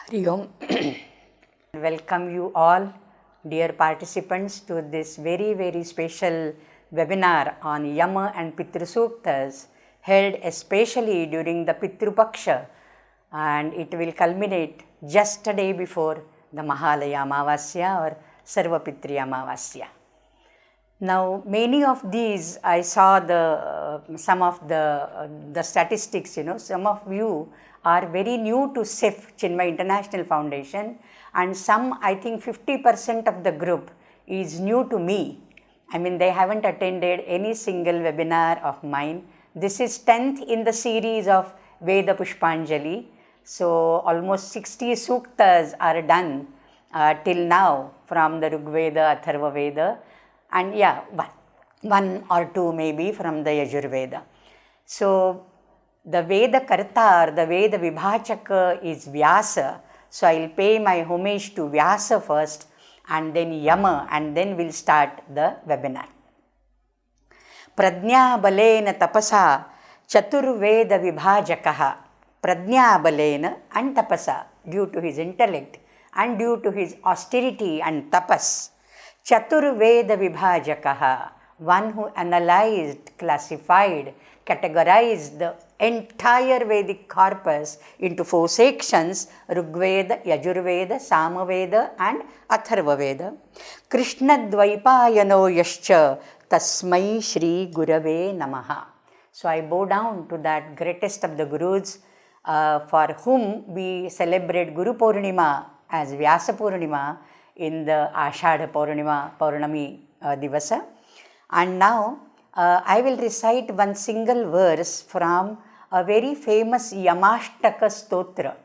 Hari Om. Welcome you all, dear participants, to this very, very special webinar on Yama and Pitru Suktas, held especially during the Pitru Paksha, and it will culminate just a day before the Mahalaya Amavasya or Sarva Pitri Amavasya. Now, many of these, I saw some of the statistics, some of you are very new to CIF, Chinmay International Foundation, and some, I think 50% of the group is new to me. I mean, they haven't attended any single webinar of mine. This is 10th in the series of Veda Pushpanjali. So, almost 60 Suktas are done till now from the Rigveda, Atharva Veda. And yeah, one or two maybe from the Yajurveda. So, the Veda Karta or the Veda Vibhachaka is Vyasa. So, I will pay my homage to Vyasa first and then Yama, and then we will start the webinar. Pradnya balena tapasa chaturveda vibhajakaha. Pradnya balena and tapasa, due to his intellect and due to his austerity and tapas. Chaturveda vibhajakaha, one who analyzed, classified, categorized the entire Vedic corpus into 4 sections: Rigveda, Yajurveda, Samaveda and Atharva Veda. Krishna Dvaipayano yascha tasmai Shri Gurave Namaha. So I bow down to that greatest of the Gurus for whom we celebrate Guru Purnima as Vyasa Purnima in the Ashadha Purnami Divasa. And now I will recite one single verse from a very famous Yamashtaka Stotra.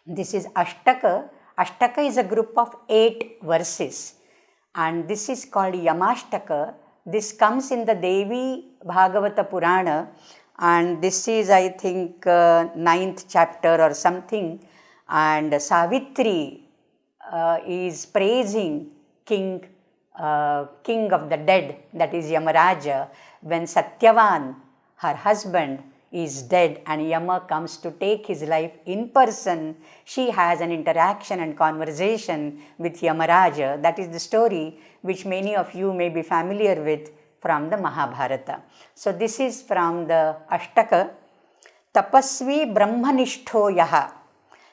This is Ashtaka. Ashtaka is a group of 8 verses, and this is called Yamashtaka. This comes in the Devi Bhagavata Purana, and this is, I think, 9th chapter or something, and Savitri is praising king of the dead, that is Yamaraja, when Satyavan, her husband, is dead and Yama comes to take his life in person. She has an interaction and conversation with Yamaraja. That is the story which many of you may be familiar with from the Mahabharata. So this is from the Ashtaka. Tapasvi brahmanishto yaha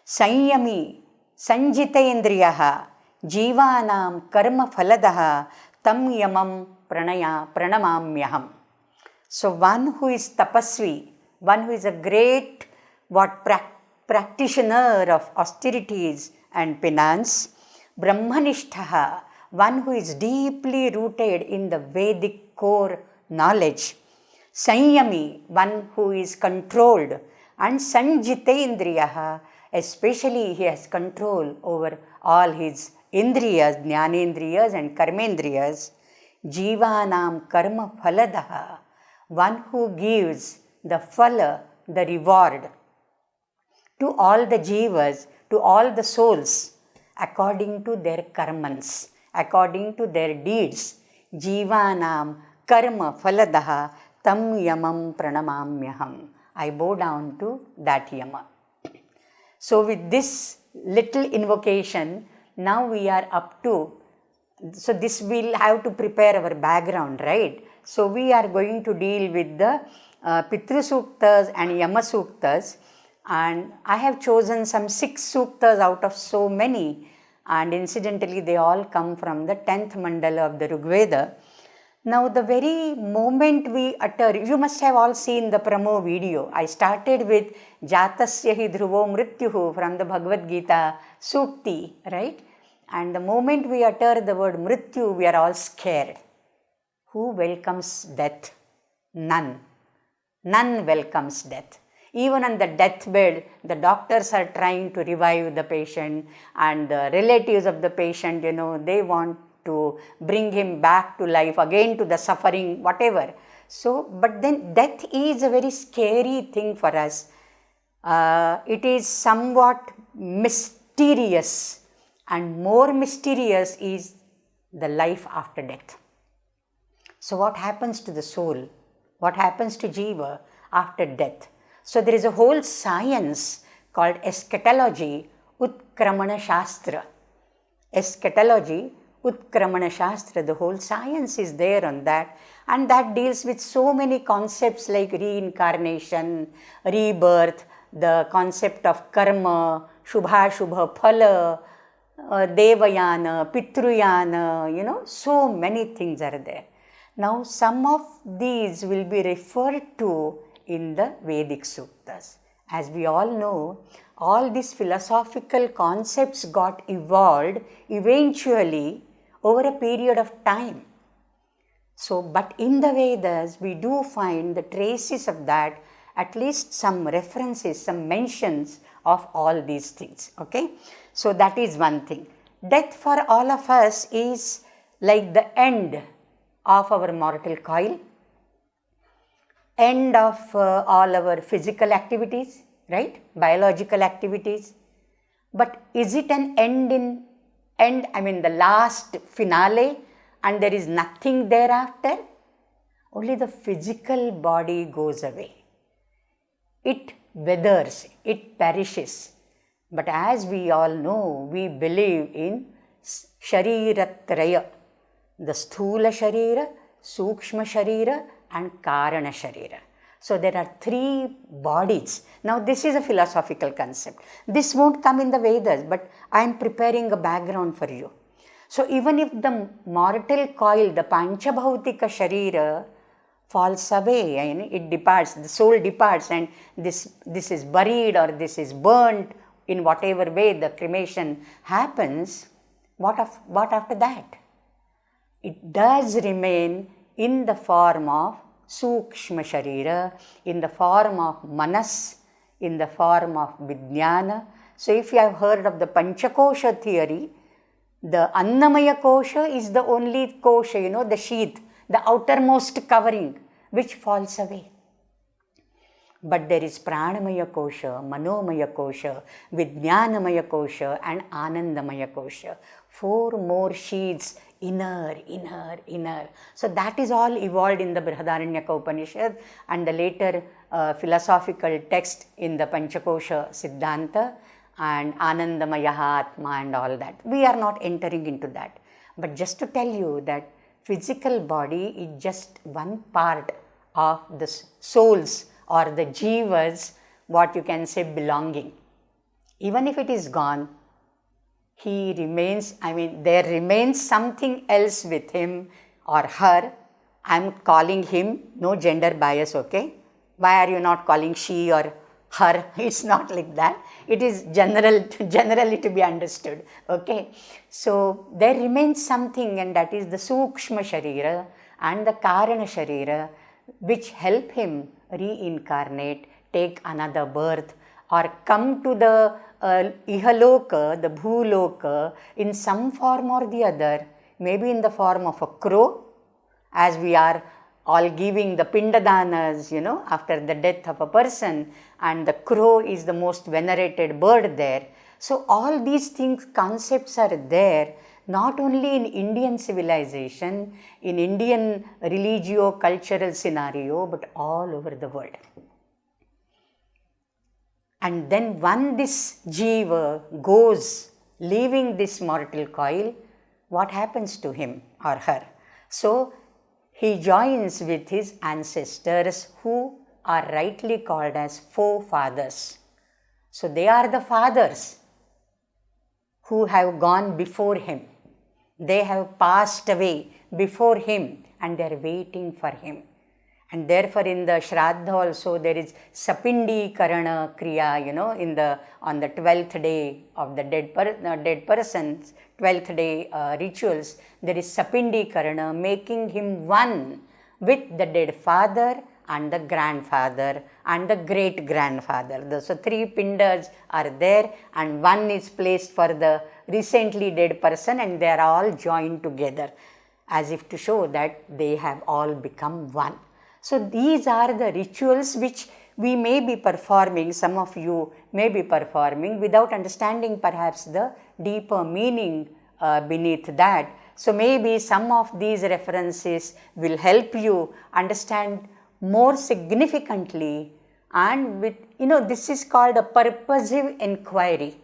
sanyami sanjitendriyaha jivanam karma phaladaha tam yamam pranamamyaham. So one who is tapasvi, one who is a great practitioner of austerities and penance, brahmanishtaha, one who is deeply rooted in the Vedic core knowledge, sanyami, one who is controlled, and sanjitendriyaha, especially he has control over all his indriyas, jnanendriyas and karmendriyas. Jivanam karma phaladaha, one who gives the phala, the reward, to all the jivas, to all the souls, according to their karmans, according to their deeds. Jivanam karma phaladaha tam yamam pranamamyaham. I bow down to that Yama. So with this little invocation, now we are up to, so this we'll have to prepare our background, right? So we are going to deal with the Pitru Suktas and Yama Suktas, and I have chosen some 6 Suktas out of so many, and incidentally they all come from the 10th mandala of the Rigveda. Now the very moment we utter, you must have all seen the promo video. I started with Jatasya hi dhruvo Mrityuhu from the Bhagavad Gita Sukti, right? And the moment we utter the word Mrityu, we are all scared. Who welcomes death? None. None welcomes death. Even on the deathbed, the doctors are trying to revive the patient, and the relatives of the patient, they want to bring him back to life, again to the suffering, whatever. So, but then death is a very scary thing for us. It is somewhat mysterious, and more mysterious is the life after death. So what happens to the soul? What happens to jiva after death? So there is a whole science called eschatology, Utkramana Shastra. Eschatology, Utkramana Shastra, the whole science is there on that, and that deals with so many concepts like reincarnation, rebirth, the concept of karma, Shubha Shubha Phala, Devayana, Pitruyana, so many things are there. Now, some of these will be referred to in the Vedic Suktas. As we all know, all these philosophical concepts got evolved eventually over a period of time. So, but in the Vedas, we do find the traces of that, at least some references, some mentions of all these things. Okay, so that is one thing. Death for all of us is like the end of our mortal coil, end of all our physical activities, right? Biological activities. But is it an the last finale, and there is nothing thereafter? Only the physical body goes away. It withers, it perishes. But as we all know, we believe in Shariratraya, the Sthula Sharira, Sukshma Sharira and Karana Sharira. So there are three bodies. Now this is a philosophical concept. This won't come in the Vedas, but I am preparing a background for you. So even if the mortal coil, the Panchabhautika Sharira falls away, and it departs, the soul departs, and this is buried or this is burnt in whatever way the cremation happens, what after that? It does remain in the form of Sukshma Sharira, in the form of Manas, in the form of Vijnana. So if you have heard of the Panchakosha theory, the Annamaya Kosha is the only kosha, the sheath, the outermost covering, which falls away. But there is Pranamaya Kosha, Manomaya Kosha, Vijnanamaya Kosha and Anandamaya Kosha. 4 more sheaths, inner. So that is all evolved in the Brihadaranyaka Upanishad and the later philosophical text in the Panchakosha Siddhanta and Anandamaya Atma and all that. We are not entering into that. But just to tell you that physical body is just one part of the souls or the jivas, what you can say, belonging. Even if it is gone, he remains, there remains something else with him or her. I am calling him, no gender bias, okay? Why are you not calling she or her? It's not like that. It is generally to be understood, okay? So there remains something, and that is the Sukshma Sharira and the Karana Sharira, which help him reincarnate, take another birth, or come to the Ihaloka, the Bhuloka, in some form or the other, maybe in the form of a crow, as we are all giving the Pindadanas, after the death of a person, and the crow is the most venerated bird there. So all these things, concepts are there, not only in Indian civilization, in Indian religio-cultural scenario, but all over the world. And then when this jiva goes, leaving this mortal coil, what happens to him or her? So he joins with his ancestors, who are rightly called as forefathers. So they are the fathers who have gone before him. They have passed away before him and they are waiting for him. And therefore in the Shraddha also there is Sapindi Karana Kriya, on the 12th day of the dead person's 12th day rituals, there is Sapindi Karana, making him one with the dead father and the grandfather and the great grandfather. So 3 pindas are there, and one is placed for the recently dead person, and they are all joined together as if to show that they have all become one. So these are the rituals which we may be performing, some of you may be performing without understanding perhaps the deeper meaning beneath that. So maybe some of these references will help you understand more significantly And with, this is called a purposive inquiry.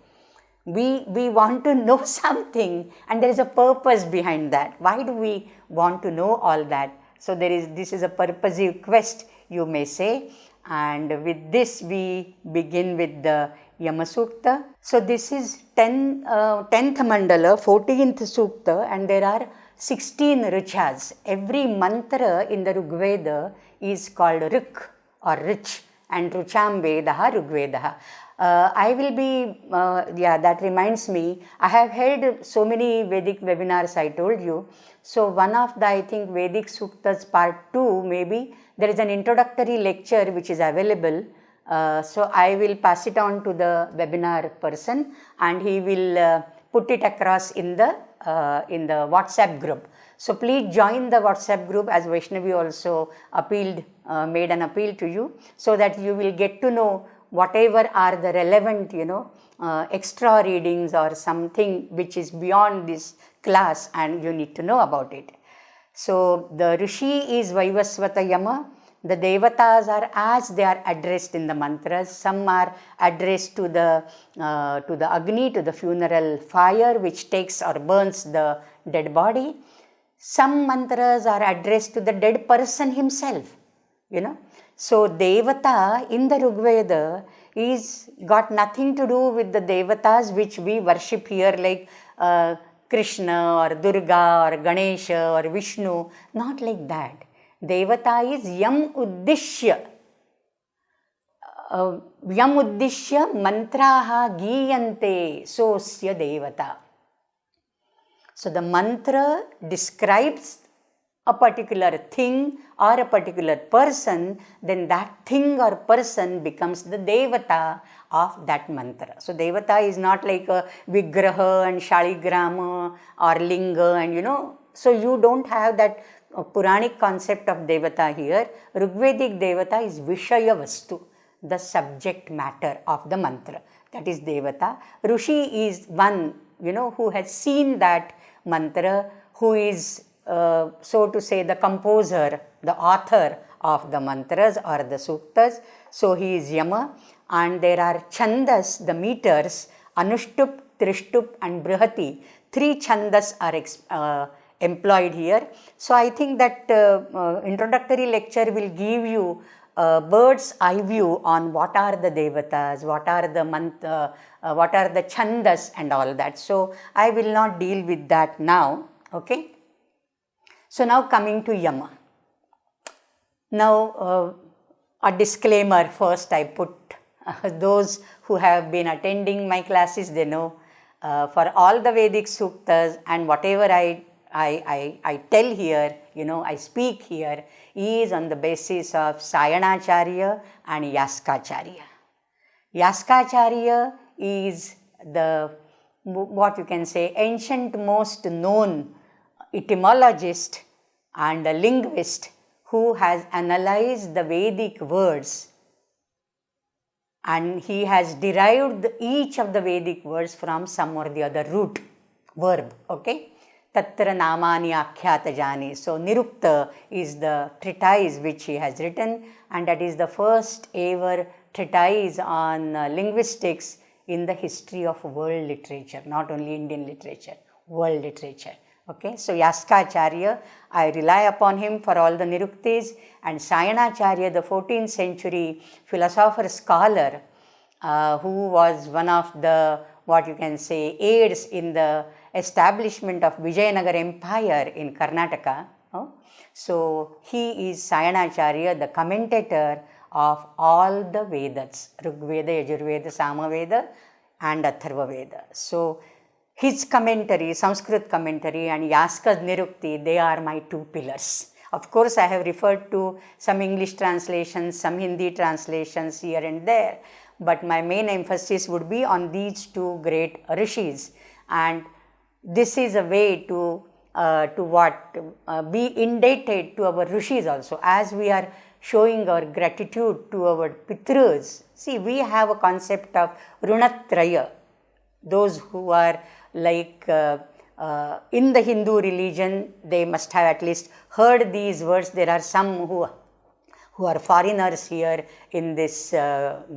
We want to know something, and there is a purpose behind that. Why do we want to know all that? So this is a purposive quest, you may say. And with this we begin with the Yama Sukta. So this is 10th mandala, 14th Sukta, and there are 16 richas. Every mantra in the Rigveda is called Rik or Rich, and Rucham Vedaha Rigvedaha. I will be, that reminds me, I have held so many Vedic webinars, I told you. So one of the, I think, Vedic Suktas part 2, maybe, there is an introductory lecture which is available. So I will pass it on to the webinar person, and he will put it across in the WhatsApp group. So please join the WhatsApp group, as Vaishnavi also made an appeal to you, so that you will get to know whatever are the relevant, extra readings or something which is beyond this class, and you need to know about it. So the Rishi is Vaivasvata Yama. The Devatas are as they are addressed in the mantras. Some are addressed to the Agni, to the funeral fire which takes or burns the dead body. Some mantras are addressed to the dead person himself, So Devata in the Rigveda is got nothing to do with the Devatas which we worship here, like Krishna or Durga or Ganesha or Vishnu. Not like that. Devata is Yam Uddishya. Yam Uddishya mantraha giyante sosya Devata. So the mantra describes a particular thing or a particular person, then that thing or person becomes the Devata of that mantra. So Devata is not like a Vigraha and Shaligrama or Linga, and so you don't have that Puranic concept of Devata here. Rigvedic Devata is Vishaya Vastu, the subject matter of the mantra. That is Devata. Rishi is one, who has seen that mantra, who is, so to say, the composer, the author of the mantras or the suktas. So he is Yama, and there are chandas, the meters, Anushtup, Trishtup and Brihati. 3 chandas are employed here. So I think that introductory lecture will give you a bird's eye view on what are the devatas, what are the chandas and all that. So I will not deal with that now. Okay. So now coming to Yama. Now a disclaimer first I put. Those who have been attending my classes, they know for all the Vedic Suktas and whatever I tell here, I speak here, is on the basis of Sayanacharya and Yaskacharya. Yaskacharya is the, what you can say, ancient most known etymologist and a linguist who has analyzed the Vedic words, and he has derived each of the Vedic words from some or the other root verb. Okay. Tatra namani akhyata jani. So Nirukta is the treatise which he has written, and that is the first ever treatise on linguistics in the history of world literature, not only Indian literature, world literature. Okay, so Yaskacharya, I rely upon him for all the Niruktis, and Sayanacharya, the 14th century philosopher scholar, who was one of the, what you can say, aides in the establishment of Vijayanagara Empire in Karnataka. So he is Sayanacharya, the commentator of all the Vedas, Rigveda, Yajurveda, Samaveda and Atharva Veda. So his commentary, Sanskrit commentary, and Yaska's Nirukti, they are my 2 pillars. Of course, I have referred to some English translations, some Hindi translations here and there, but my main emphasis would be on these 2 great rishis. And this is a way to be indebted to our rishis also, as we are showing our gratitude to our Pitrs. See, we have a concept of Runatraya. Those who are like in the Hindu religion, they must have at least heard these words. There are some who who are foreigners here in this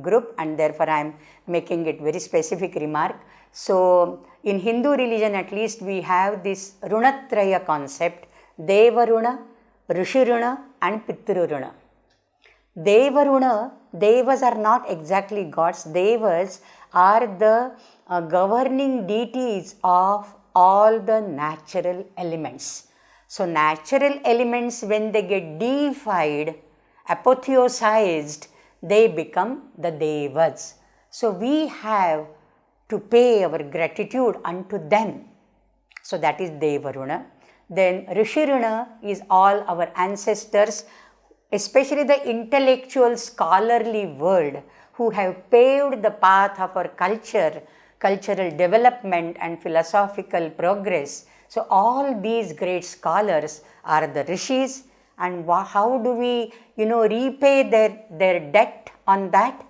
group, and therefore I am making it very specific remark. So in Hindu religion at least we have this Runatraya concept, Deva Runa, Rishi Runa and Pitru Runa. Deva Runa, Devas are not exactly gods, Devas are the governing deities of all the natural elements. So natural elements, when they get deified, apotheosized, they become the Devas. So we have to pay our gratitude unto them. So that is Devaruna. Then Rishiruna is all our ancestors, especially the intellectual scholarly world who have paved the path of our culture, cultural development and philosophical progress. So all these great scholars are the Rishis, and how do we repay their debt on that,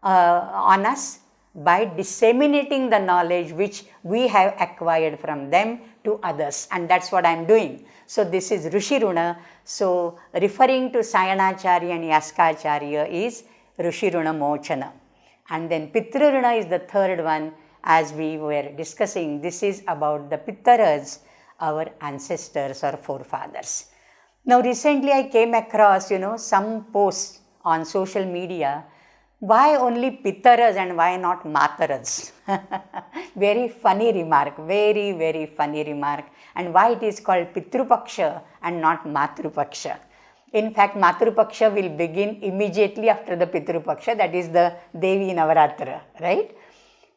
on us? By disseminating the knowledge which we have acquired from them to others, and that's what I am doing. So this is Rishi Runa. So referring to Sayanacharya and Yaskacharya is Rishi Runa Mochana. And then Pitru Runa is the third one, as we were discussing. This is about the Pitrs, our ancestors or forefathers. Now recently I came across some posts on social media. Why only Pitrs and why not Matras? Very funny remark, very, very funny remark. And why it is called Pitrupaksha and not Matrupaksha? In fact, Matrupaksha will begin immediately after the Pitrupaksha, that is the Devi Navaratra, right?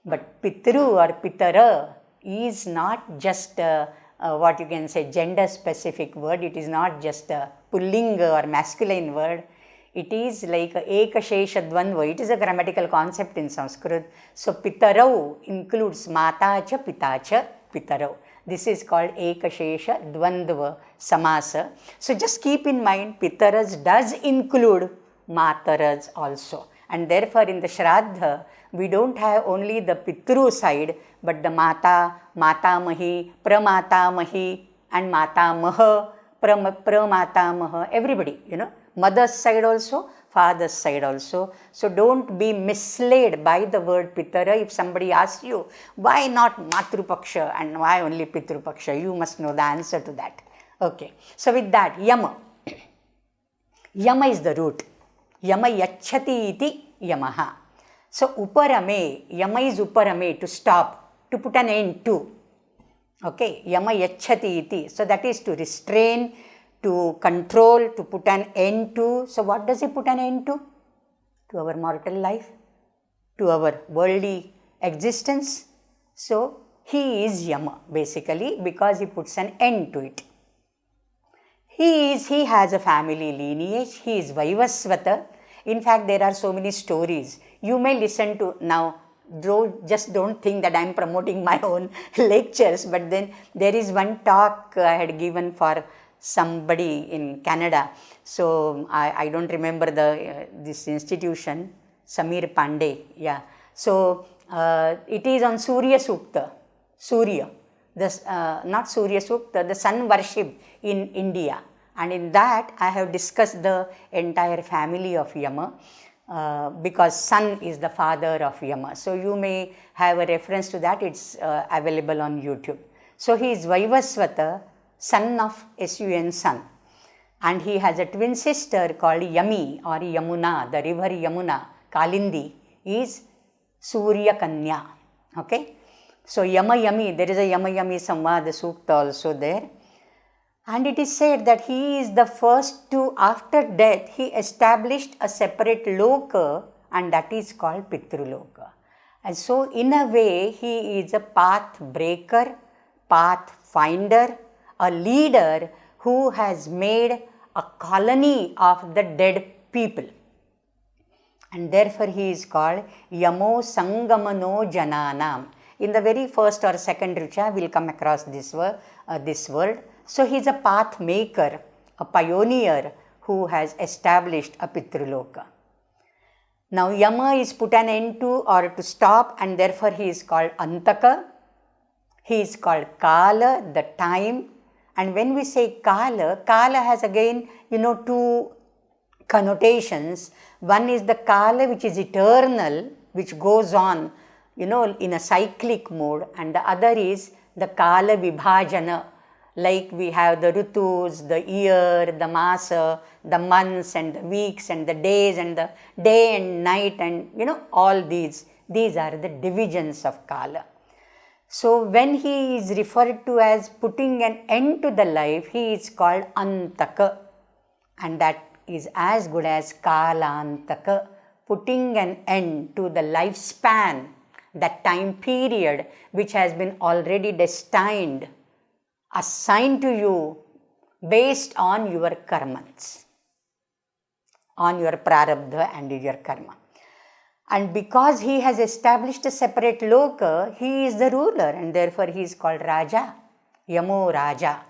But Pitru or Pitara is not just what you can say gender specific word. It is not just a Pullinga or masculine word. It is like Ekashesha Dvandva. It is a grammatical concept in Sanskrit. So Pitarau includes Mata cha Pita cha Pitarau. This is called Ekashesha Dvandva Samasa. So just keep in mind, Pitras does include Mataras also. And therefore in the Shraddha, we don't have only the Pitru side, but the Mata, Matamahi, Pramatamahi and Matamaha, Pramatamaha, everybody, Mother's side also, father's side also. So don't be misled by the word Pitara. If somebody asks you, why not Matrupaksha and why only Pitrupaksha? You must know the answer to that. Okay. So with that, Yama. Yama is the root. Yama yachati iti Yamaha. So Uparame, Yama is Uparame, to stop, to put an end to. Okay. Yama yachati iti. So that is to restrain, to control, to put an end to. So what does he put an end to? To our mortal life, to our worldly existence. So he is Yama basically because he puts an end to it. He has a family lineage. He is Vaivasvata. In fact, there are so many stories. You may listen to now. Just don't think that I am promoting my own lectures, but then there is one talk I had given for somebody in Canada. So I don't remember this institution, Samir Pandey. Yeah. So it is on Surya Sukta, Surya, not Surya Sukta, the sun worship in India. And in that I have discussed the entire family of Yama because sun is the father of Yama. So you may have a reference to that. It's available on YouTube. So he is Vaivasvata, son of Sun, sun. And he has a twin sister called Yami or Yamuna, the river Yamuna, Kalindi, is Surya Kanya. Okay. So Yama Yami, there is a Yama Yami Samvada Sukta also there. And it is said that he is the first to, after death, he established a separate loka, and that is called Pitruloka. And so in a way, he is a path breaker, path finder, a leader who has made a colony of the dead people. And therefore he is called Yamo Sangamano Jananam. In the very first or second Richa, we will come across this word. So he is a path maker, a pioneer who has established a Pitruloka. Now Yama is put an end to or to stop, and therefore he is called Antaka. He is called Kala, the time. And when we say Kala, Kala has again, two connotations. One is the Kala, which is eternal, which goes on, in a cyclic mode, and the other is the Kala Vibhajana, like we have the Ritus, the year, the Masa, the months and the weeks and the days and the day and night, and all these are the divisions of Kala. So when he is referred to as putting an end to the life, he is called Antaka, and that is as good as Kalantaka, putting an end to the lifespan, that time period which has been already destined, assigned to you based on your karmas, on your prarabdha and your karma. And because he has established a separate loka, he is the ruler, and therefore he is called Raja, Yamo Raja.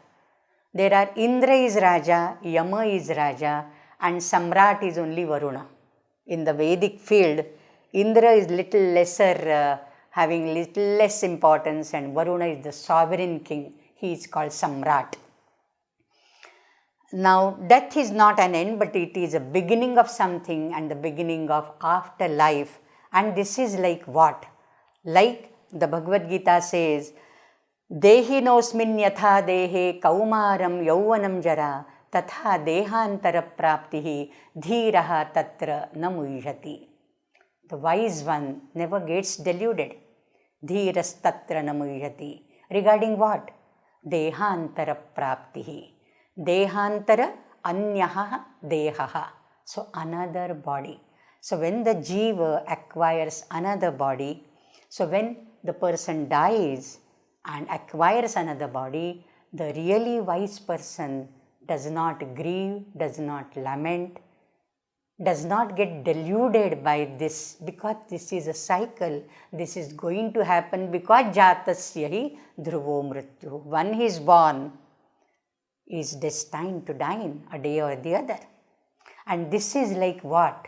There are Indra is Raja, Yama is Raja, and Samrat is only Varuna. In the Vedic field, Indra is little lesser, having little less importance, and Varuna is the sovereign king. He is called Samrat. Now, death is not an end, but it is a beginning of something and the beginning of afterlife. And this is like what? Like the Bhagavad Gita says, Dehinosmin yatha dehe kaumaram yauvanam jara tatha dehantara praptihi dhiraha tatra namuyati. The wise one never gets deluded. Dhiras tatra namuyati. Regarding what? Dehantara praptihi. Dehantara anyaha dehaha. So another body. So when the jiva acquires another body, so when the person dies and acquires another body, the really wise person does not grieve, does not lament, does not get deluded by this, because this is a cycle. This is going to happen because jatasya hi dhruvo mrityu. One he is born is destined to die a day or the other. And this is like what?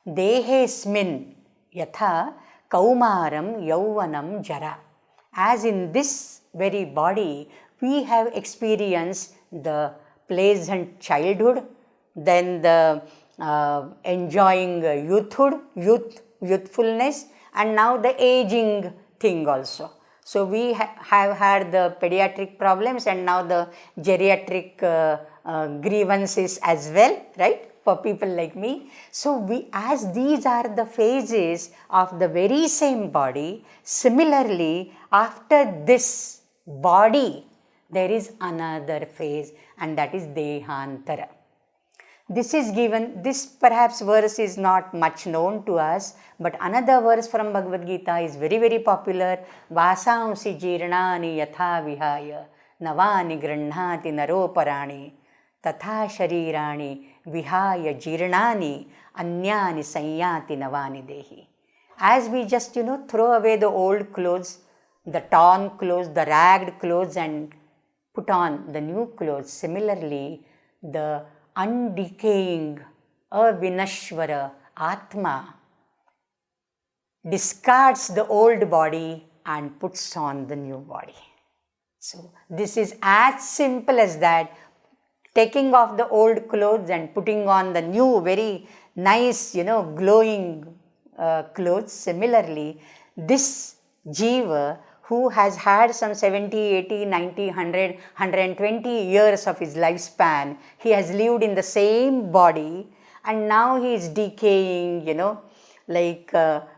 Dehesmin yatha kaumaram yauvanam jara. As in this very body, we have experienced the pleasant childhood, then the enjoying youthfulness, and now the aging thing also. So we have had the pediatric problems and now the geriatric grievances as well, right, for people like me. So as these are the phases of the very same body, similarly after this body there is another phase, and that is Dehantara. This is given, this perhaps verse is not much known to us, but another verse from Bhagavad Gita is very, very popular. Vasamsi jirnani yatha vihaya navani grannhati naroparani tatha sharirani vihaya jirnani anyani sanyati navani dehi. As we just, throw away the old clothes, the torn clothes, the ragged clothes, and put on the new clothes, similarly, the undecaying, avinashvara Atma discards the old body and puts on the new body. So this is as simple as that, taking off the old clothes and putting on the new, very nice, glowing clothes. Similarly, this jiva who has had some 70, 80, 90, 100, 120 years of his lifespan, he has lived in the same body, and now he is decaying, like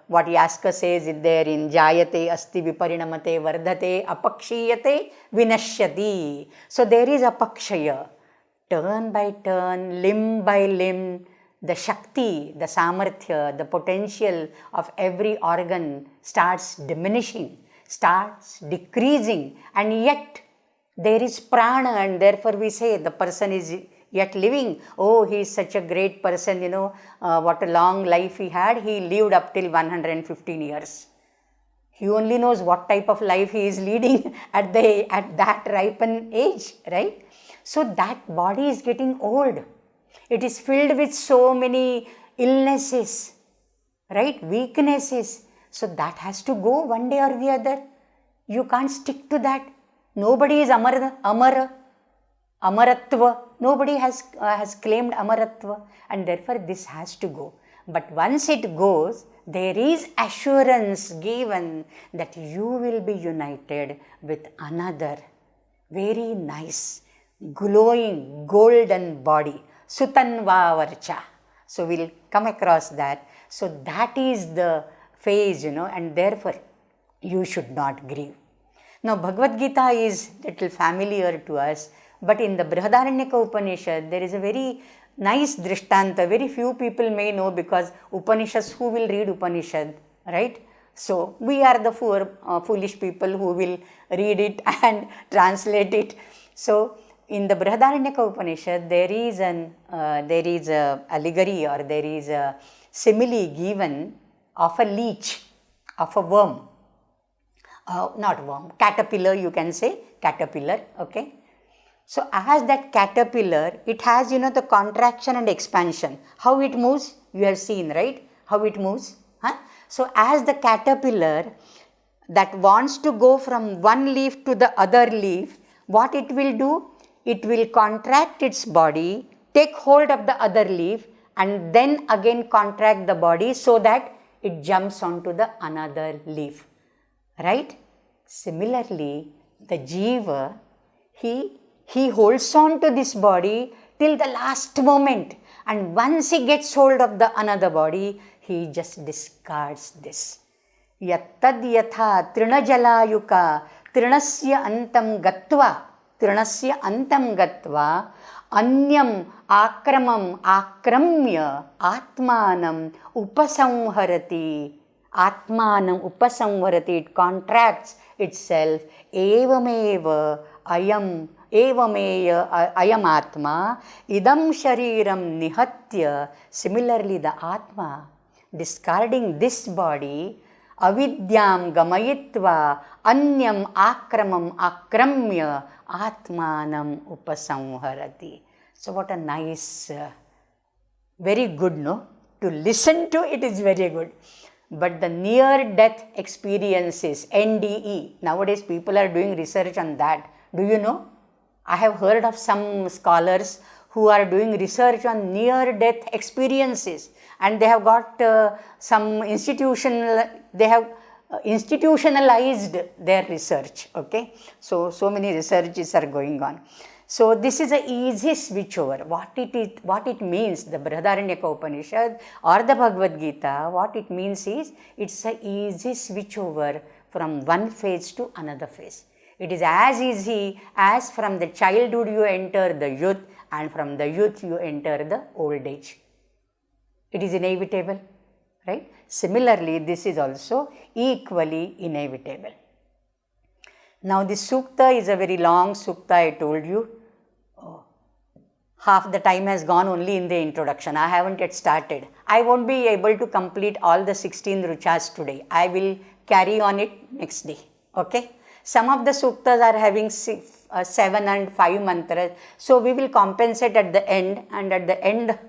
what Yaska says in there in Jayate, Asti Viparinamate, Vardhate, Apakshiyate, Vinashyati. So there is Apakshaya. Turn by turn, limb by limb, the Shakti, the Samarthya, the potential of every organ starts diminishing, starts decreasing, and yet there is prana, and therefore we say the person is yet living. Oh, he is such a great person, what a long life he had. He lived up till 115 years. He only knows what type of life he is leading at that ripen age, right? So that body is getting old. It is filled with so many illnesses, right? Weaknesses. So that has to go one day or the other. You can't stick to that. Nobody is amaratva. Nobody has claimed Amaratva, and therefore this has to go. But once it goes, there is assurance given that you will be united with another very nice, glowing, golden body. Sutanva Varcha. So we'll come across that. So that is the phase, and therefore you should not grieve. Now Bhagavad Gita is little familiar to us, but in the Brihadaranyaka Upanishad there is a very nice drishtanta. Very few people may know, because Upanishads, who will read Upanishad, right? So we are the foolish people who will read it and translate it. So in the Brihadaranyaka Upanishad there is a allegory, or there is a simile given of a leech, of a worm. Not worm, caterpillar, you can say, caterpillar, okay. So as that caterpillar, it has, the contraction and expansion. How it moves, you have seen, right? How it moves. So as the caterpillar that wants to go from one leaf to the other leaf, what it will do? It will contract its body, take hold of the other leaf, and then again contract the body so that it jumps onto the another leaf. Right? Similarly, the Jiva, he holds on to this body till the last moment, and once he gets hold of the another body, he just discards this. Yattad yatha trinajalayuka trinasya antam gatva anyam akramam akramya atmanam upasamharati. Atmanam upasamvarati, it contracts itself. Evameva ayam atma idam shariram nihatya. Similarly, the Atma, discarding this body, avidyam gamayitva anyam akramam akramya atmanam upasamharati. So what a nice, very good, no? To listen to it is very good. But the near-death experiences, NDE, nowadays people are doing research on that. Do you know? I have heard of some scholars who are doing research on near-death experiences, and they have got they have institutionalized their research, okay. So many researches are going on. So this is a easy switchover. What it means, the Brihadaranyaka Upanishad or the Bhagavad Gita, what it means is, it's a easy switchover from one phase to another phase. It is as easy as from the childhood you enter the youth, and from the youth you enter the old age. It is inevitable, right? Similarly, this is also equally inevitable. Now this Sukta is a very long Sukta, I told you. Half the time has gone only in the introduction. I haven't yet started. I won't be able to complete all the 16 Ruchas today. I will carry on it next day. Okay. Some of the Suktas are having 7 and 5 mantras. So we will compensate at the end, and at the end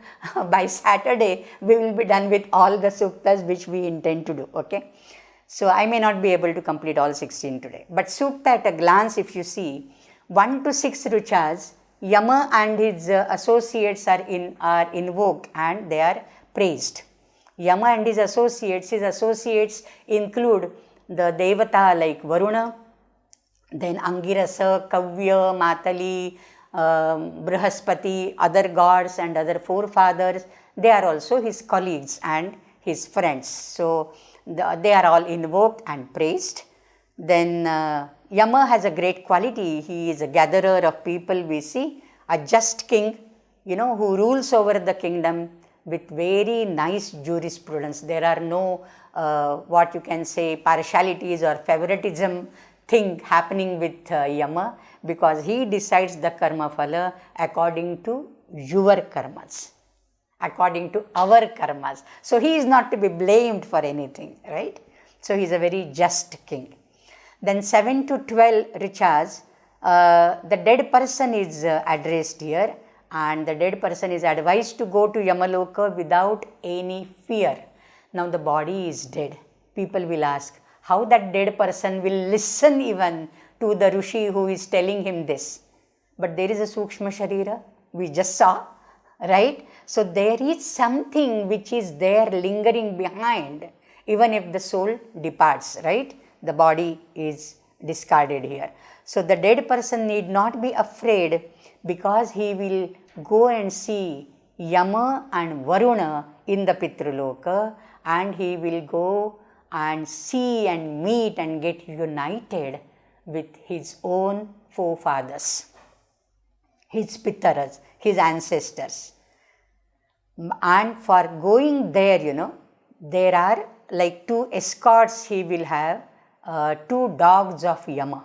by Saturday we will be done with all the Suktas which we intend to do. Okay. So I may not be able to complete all 16 today. But Sukta at a glance, if you see, 1 to 6 Ruchas, Yama and his associates are invoked and they are praised. Yama and his associates include the Devata like Varuna, then Angirasa, Kavya, Matali, Brihaspati, other gods and other forefathers. They are also his colleagues and his friends. So they are all invoked and praised. Then Yama has a great quality. He is a gatherer of people, we see, a just king, who rules over the kingdom with very nice jurisprudence. There are no, what you can say, partialities or favoritism thing happening with Yama, because he decides the karma phala according to your karmas, according to our karmas. So he is not to be blamed for anything, right? So he is a very just king. Then 7 to 12 Richas, the dead person is addressed here, and the dead person is advised to go to Yamaloka without any fear. Now the body is dead. People will ask, how that dead person will listen even to the Rishi who is telling him this? But there is a Sukshma Sharira we just saw, right? So there is something which is there lingering behind, even if the soul departs, right? The body is discarded here. So the dead person need not be afraid, because he will go and see Yama and Varuna in the Pitraloka, and he will go and see and meet and get united with his own forefathers, his Pitrs, his ancestors. And for going there, there are like 2 escorts he will have, 2 dogs of Yama.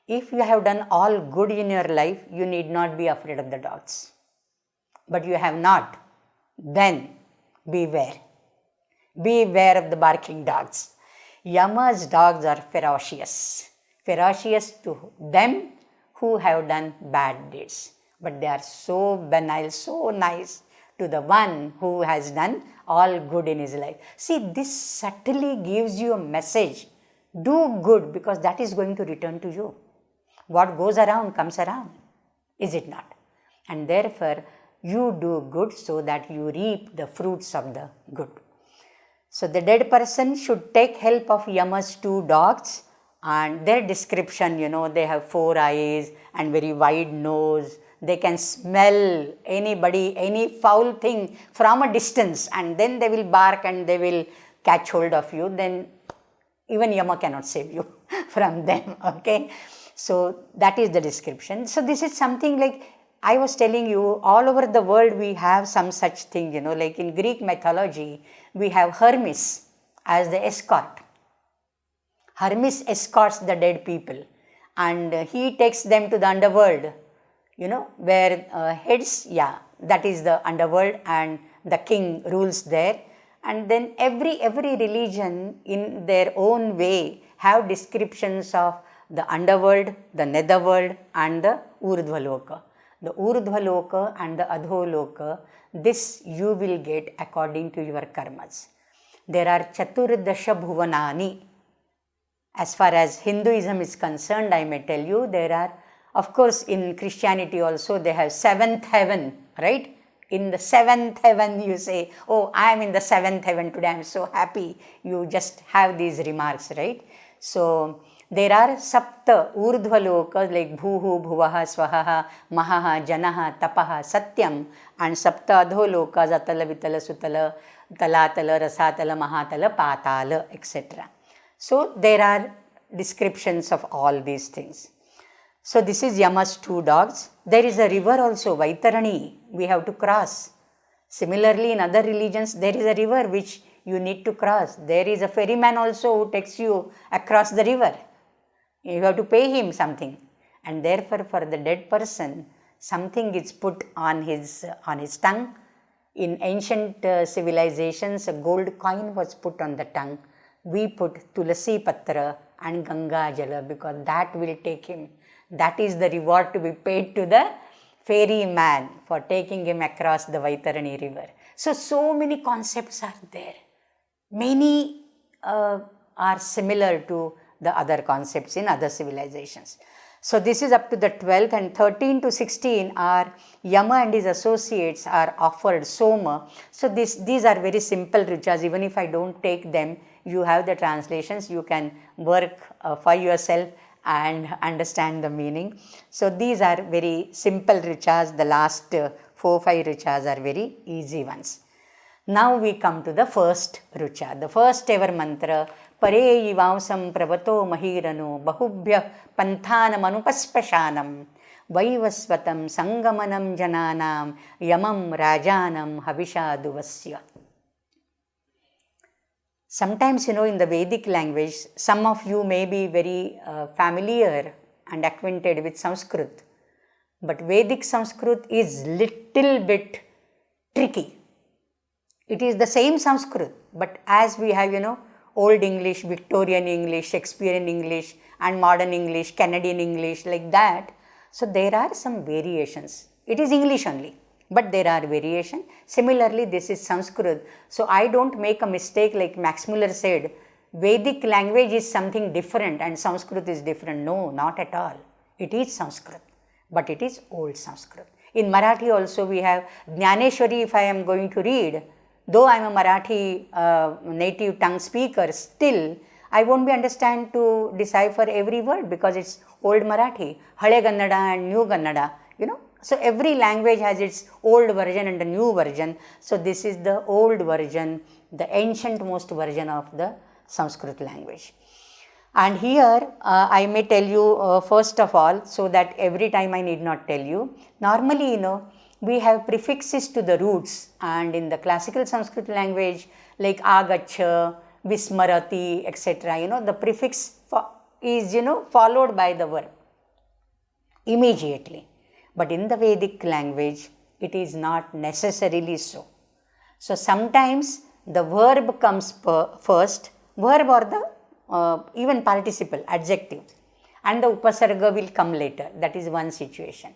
If you have done all good in your life, you need not be afraid of the dogs. But you have not, then beware. Beware of the barking dogs. Yama's dogs are ferocious. Ferocious to them who have done bad deeds. But they are so benign, so nice to the one who has done all good in his life. See, this subtly gives you a message. Do good, because that is going to return to you. What goes around comes around, is it not? And therefore, you do good so that you reap the fruits of the good. So the dead person should take help of Yama's 2 dogs, and their description, they have 4 eyes and very wide nose. They can smell anybody, any foul thing from a distance, and then they will bark and they will catch hold of you. Then even Yama cannot save you from them, okay? So that is the description. So this is something like I was telling you, all over the world we have some such thing, like in Greek mythology, we have Hermes as the escort. Hermes escorts the dead people, and he takes them to the underworld, where heads, that is the underworld, and the king rules there. And then every religion in their own way have descriptions of the underworld, the netherworld, and the urdhvaloka. The urdhvaloka and the adholoka, this you will get according to your karmas. There are Chaturdasha Bhuvanani. As far as Hinduism is concerned, I may tell you, there are, of course, in Christianity also, they have 7th heaven, right? In the 7th heaven, you say, oh, I am in the 7th heaven today, I am so happy. You just have these remarks, right? So there are Sapta Urdhvalokas like Bhuhu, Bhuvaha, Swaha, Mahaha, Janaha, Tapaha, Satyam, and Sapta Adholokas, Atala, Vitala, Sutala, Talatala, Rasatala, Mahatala, Patala, etc. So there are descriptions of all these things. So this is Yama's 2 dogs. There is a river also, Vaitarani, we have to cross. Similarly, in other religions, there is a river which you need to cross. There is a ferryman also who takes you across the river. You have to pay him something. And therefore, for the dead person, something is put on his tongue. In ancient civilizations, a gold coin was put on the tongue. We put Tulasi Patra and Ganga Jala, because that will take him. That is the reward to be paid to the ferryman for taking him across the Vaitarani river. So many concepts are there. Many are similar to the other concepts in other civilizations. So this is up to the 12th, and 13 to 16 are Yama and his associates are offered Soma. So these are very simple ritus. Even if I don't take them, you have the translations. You can work for yourself and understand the meaning. So these are very simple ritus. The last 4-5 ritus are very easy ones. Now we come to the first richa, the first ever mantra. Pareyi Vamsam Pravato Mahirano Bahubhya Panthanam Anupaspashanam Vaivasvatam Sangamanam Jananam Yamam Rajanam Habishaduvasya. Sometimes, in the Vedic language, some of you may be very familiar and acquainted with Sanskrit. But Vedic Sanskrit is little bit tricky. It is the same Sanskrit, but as we have, Old English, Victorian English, Shakespearean English, and modern English, Canadian English, like that. So there are some variations. It is English only, but there are variations. Similarly, this is Sanskrit. So I don't make a mistake like Max Muller said, Vedic language is something different and Sanskrit is different. No, not at all. It is Sanskrit, but it is old Sanskrit. In Marathi also we have Jnaneshwari. If I am going to read, though I am a Marathi native tongue speaker, still I won't be understand to decipher every word because it's old Marathi, Hale Kannada and New Kannada, So every language has its old version and a new version. So this is the old version, the ancient most version of the Sanskrit language. And here I may tell you first of all, so that every time I need not tell you. Normally, we have prefixes to the roots, and in the classical Sanskrit language like agacha, vismarati, etc., the prefix is, followed by the verb immediately. But in the Vedic language, it is not necessarily so. So sometimes the verb comes first, verb or the even participle, adjective, and the upasarga will come later. That is one situation.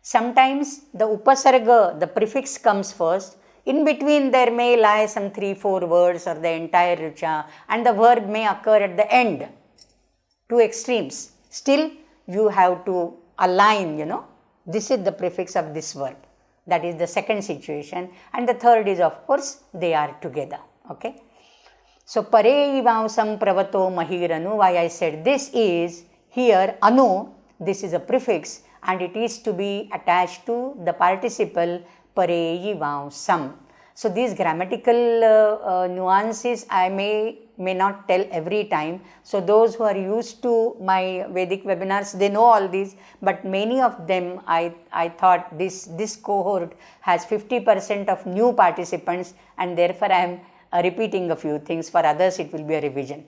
Sometimes the upasarga, the prefix comes first. In between there may lie some 3-4 words or the entire richa, and the verb may occur at the end. Two extremes. Still you have to align, this is the prefix of this verb. That is the second situation. And the third is, of course, they are together. Okay. So, pare ivamsam pravato mahiranu, why I said this is, here anu, this is a prefix and it is to be attached to the participle pare ivamsam. So, these grammatical nuances I may not tell every time. So, those who are used to my Vedic webinars, they know all these, but many of them I thought this cohort has 50% of new participants, and therefore I am repeating a few things. For others it will be a revision.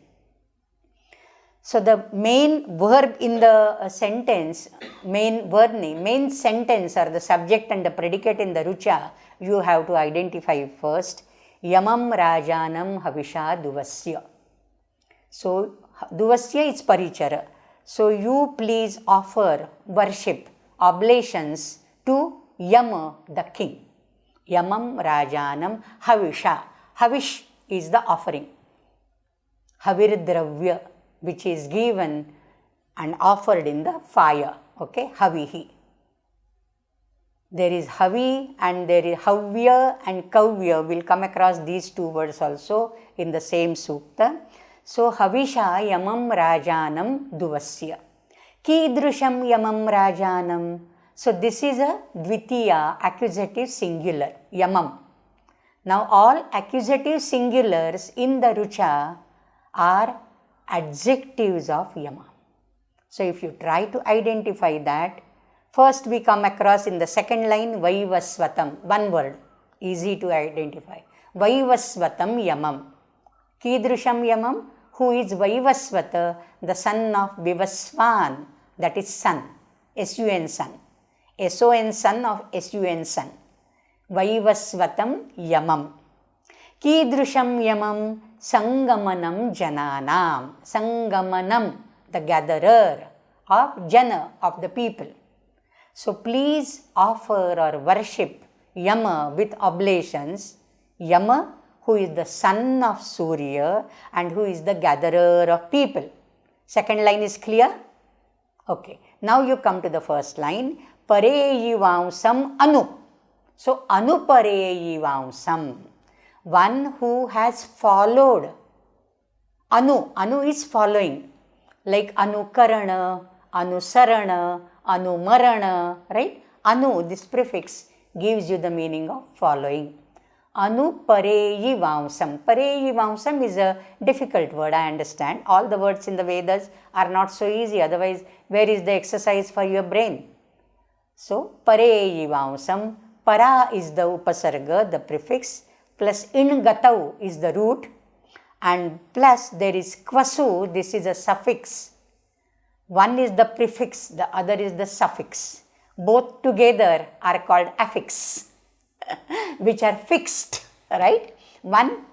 So, the main verb in the sentence, main verb name, main sentence or the subject and the predicate in the rucha, you have to identify first. Yamam rajanam havisha duvasya. So, duvasya is parichara. So, you please offer worship, oblations to Yama, the king. Yamam rajanam havisha. Havish is the offering. Havirdravya, which is given and offered in the fire. Okay, havihi. There is havi and there is havya and kavya. Will come across these two words also in the same sukta. So, havisha yamam rajanam duvasya. Kidrusham yamam rajanam. So, this is a dvitiya accusative singular, yamam. Now, all accusative singulars in the rucha are adjectives of yama. So, if you try to identify that, first we come across in the second line Vaivasvatam, one word, easy to identify. Vaivasvatam Yamam. Kidrusham Yamam, who is Vaivasvata, the son of Vivasvan, that is son, S-U-N son. S-O-N son of S-U-N son. Vaivasvatam Yamam. Kidrusham Yamam Sangamanam Jananam. Sangamanam, the gatherer of Jana, of the people. So, please offer or worship Yama with oblations. Yama, who is the son of Surya and who is the gatherer of people. Second line is clear? Okay. Now, you come to the first line. Pare yivamsam anu. So, anu pare yivamsam. One who has followed. Anu is following. Like anukarana, anusarana, anumarana, right? Anu, this prefix gives you the meaning of following. Anu pareyi vamsam. Pareyi vamsam is a difficult word, I understand. All the words in the Vedas are not so easy. Otherwise, where is the exercise for your brain? So, pareyi vamsam. Para is the upasarga, the prefix, plus in gatau is the root, and plus there is kvasu, this is a suffix. One is the prefix, the other is the suffix. Both together are called affix, which are fixed, right? One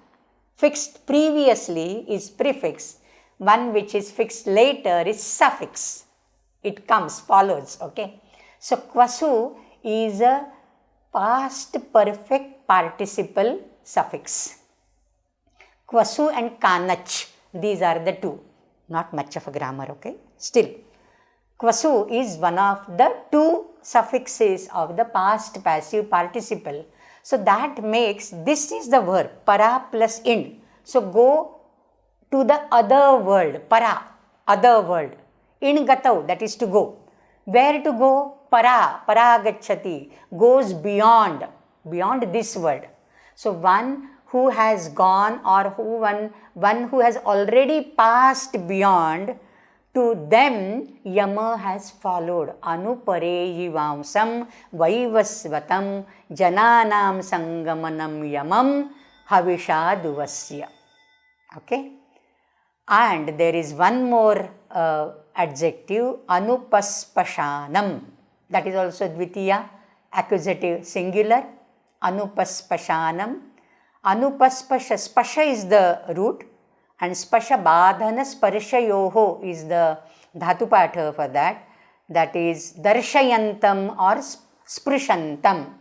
fixed previously is prefix, one which is fixed later is suffix. It comes, follows, okay? So, kvasu is a past perfect participle suffix. Kvasu and kanach, these are the two. Not much of a grammar, okay? Still, kvasu is one of the two suffixes of the past passive participle. So that makes, this is the verb, para plus in. So go to the other world, para, other world. In gatau, that is to go. Where to go? Para, para gacchati, goes beyond this world. So one who has gone, or one who has already passed beyond, to them Yama has followed. Anupareyivamsam vaivasvatam jananam sangamanam yamam havishaduvasya. Okay? And there is one more adjective, anupaspashanam. That is also dvitiya, accusative singular. Anupaspashanam. Anupaspasha, spasha is the root, and spasha badhana sparshayoho is the dhatu patha for that. That is darshayantam or sprishantam.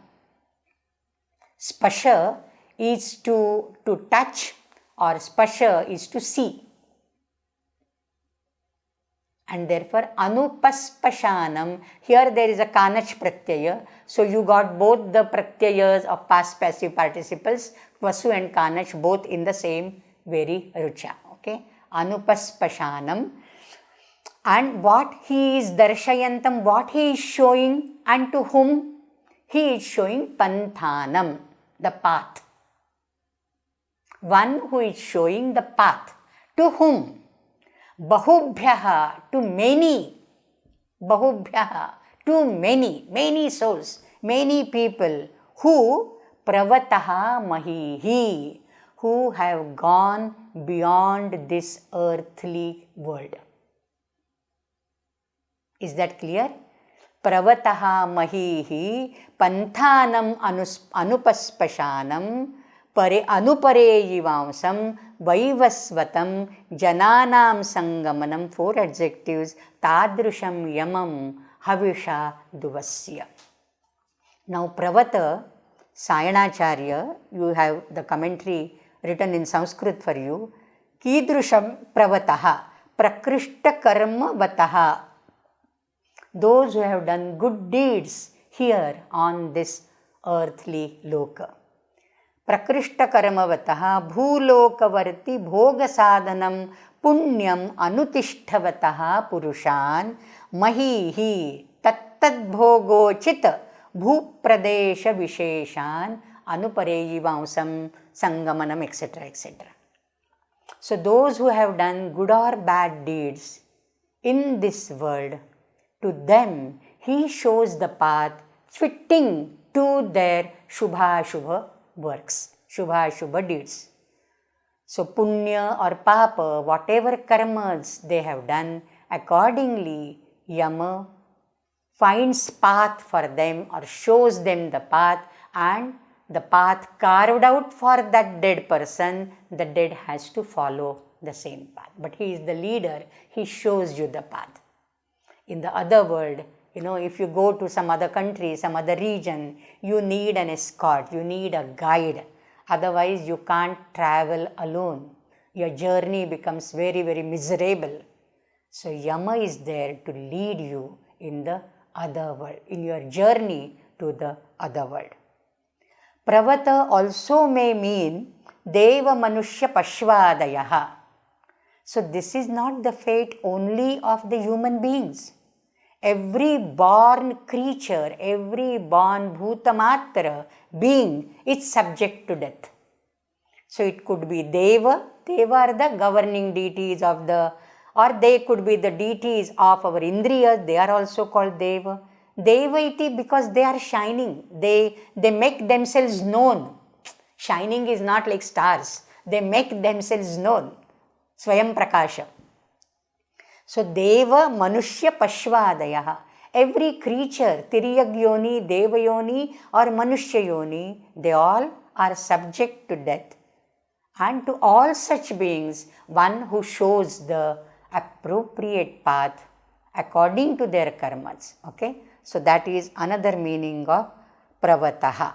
Spasha is to touch, or spasha is to see. And therefore, anupaspashanam, here there is a kanach pratyaya. So you got both the pratyayas of past passive participles, vasu and kanach, both in the same very rucha. Okay? Anupaspashanam. And what he is darshayantam, what he is showing, and to whom? He is showing panthanam, the path. One who is showing the path. To whom? Bahubhyaha, to many. Bahubhyaha, to many souls, many people. Who? Pravataha mahihi, who have gone beyond this earthly world. Is that clear? Pravataha mahihi panthanam anupaspashanam pare anupareyivamsam vaivasvatam jananam sangamanam. 4 adjectives. Tadrusham yamam havisha duvasya. Now Pravata, Sayanacharya, you have the commentary written in Sanskrit for you. Kidrusham pravataha prakrishta karma vataha. Those who have done good deeds here on this earthly loka. Prakrishta karmavataha bhulokavarti bhoga sadhanam punyam anutishhtavataha purushan mahihi tattad bhogochit bhupradesha visheshan anupareyivamsam sangamanam, etc., etc. So those who have done good or bad deeds in this world, to them he shows the path fitting to their shubha works, shubha deeds. So punya or papa, whatever karmas they have done, accordingly Yama finds path for them or shows them the path, and the path carved out for that dead person, the dead has to follow the same path. But he is the leader, he shows you the path. In the other world, if you go to some other country, some other region, you need an escort, you need a guide. Otherwise, you can't travel alone. Your journey becomes very, very miserable. So, Yama is there to lead you in the other world, in your journey to the other world. Pravata also may mean Deva Manushya Pashvadayaha. So, this is not the fate only of the human beings. Every born creature, every born bhutamatra being is subject to death. So it could be Deva. Deva are the governing deities of the, or they could be the deities of our Indriyas. They are also called Deva. Devaiti because they are shining. They make themselves known. Shining is not like stars. They make themselves known. Swayam Prakasha. So, Deva, Manushya, Pashvadayaha. Every creature, Tiriyagyoni, Devayoni or Manushya Yoni, they all are subject to death. And to all such beings, one who shows the appropriate path according to their karmas. Okay? So, that is another meaning of Pravataha.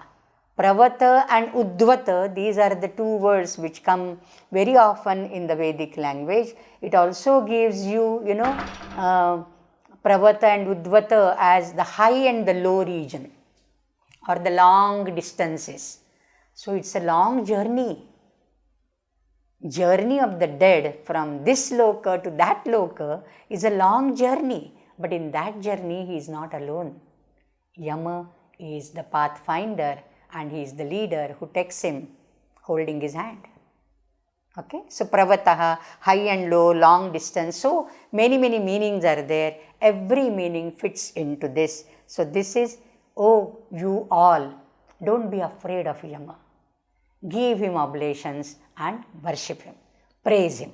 Pravata and Udvata, these are the two words which come very often in the Vedic language. It also gives you, Pravata and Udvata as the high and the low region, or the long distances. So it's a long journey. Journey of the dead from this loka to that loka is a long journey. But in that journey, he is not alone. Yama is the pathfinder and he is the leader who takes him holding his hand. Okay, so pravataha, high and low, long distance. So many meanings are there. Every meaning fits into this. So this is, oh, you all, don't be afraid of Yama. Give him oblations and worship him. Praise him.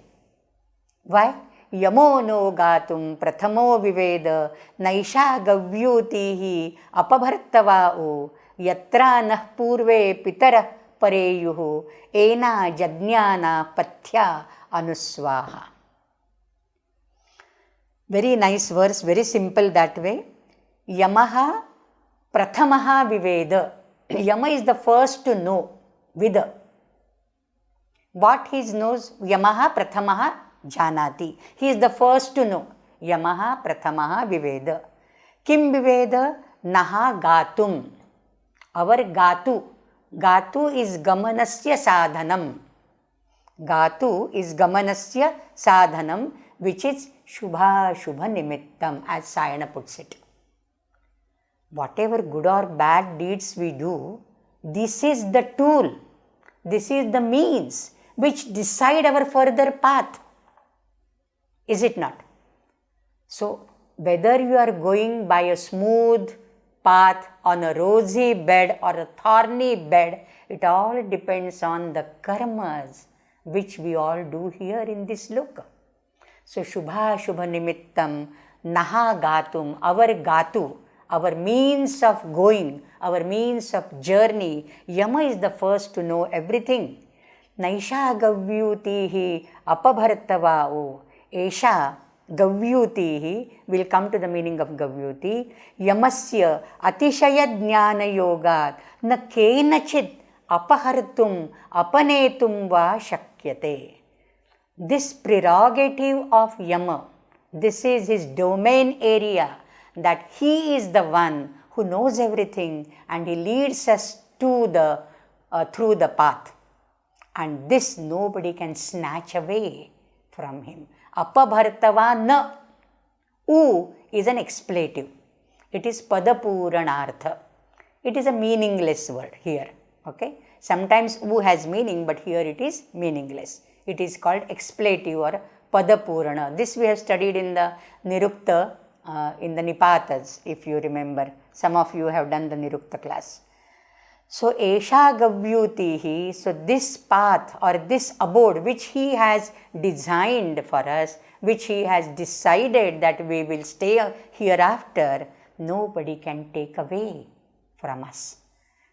Why? Yamo no gatum prathamo viveda naisha gavyutihi apabhartavao yatra nah purve pitara pareyuhu ena jajnana pathya anuswaha. Very nice verse, very simple that way. Yamaha prathamaha viveda. Yama is the first to know. Vida. What he knows? Yamaha prathamaha janati. He is the first to know. Yamaha prathamaha viveda. Kim viveda? Naha gatum. Our gatu. Gatu is gamanasya sadhanam. Gatu is gamanasya sadhanam, which is shubha nimittam, as Sayana puts it. Whatever good or bad deeds we do, this is the tool, this is the means which decide our further path. Is it not? So, whether you are going by a smooth path on a rosy bed or a thorny bed, it all depends on the karmas which we all do here in this loka. So, shubha nimittam, naha gatum, our gatu, our means of going, our means of journey. Yama is the first to know everything. Naisha gavyutihi apabhartavao. Esha gavyutihi, will come to the meaning of gavyuti. Yamasya atishaya jnana yogat na kenachit apahartum apanetum va shakyate. This prerogative of Yama, this is his domain area, that he is the one who knows everything and he leads us to the through the path, and this nobody can snatch away from him. Apabhartava na. U is an expletive. It is padapuranartha. It is a meaningless word here. Okay. Sometimes U has meaning, but here it is meaningless. It is called expletive or padapurana. This we have studied in the Nirukta, in the Nipatas, if you remember. Some of you have done the Nirukta class. So, Esha Gavyutihi, so this path or this abode which he has designed for us, which he has decided that we will stay hereafter, nobody can take away from us.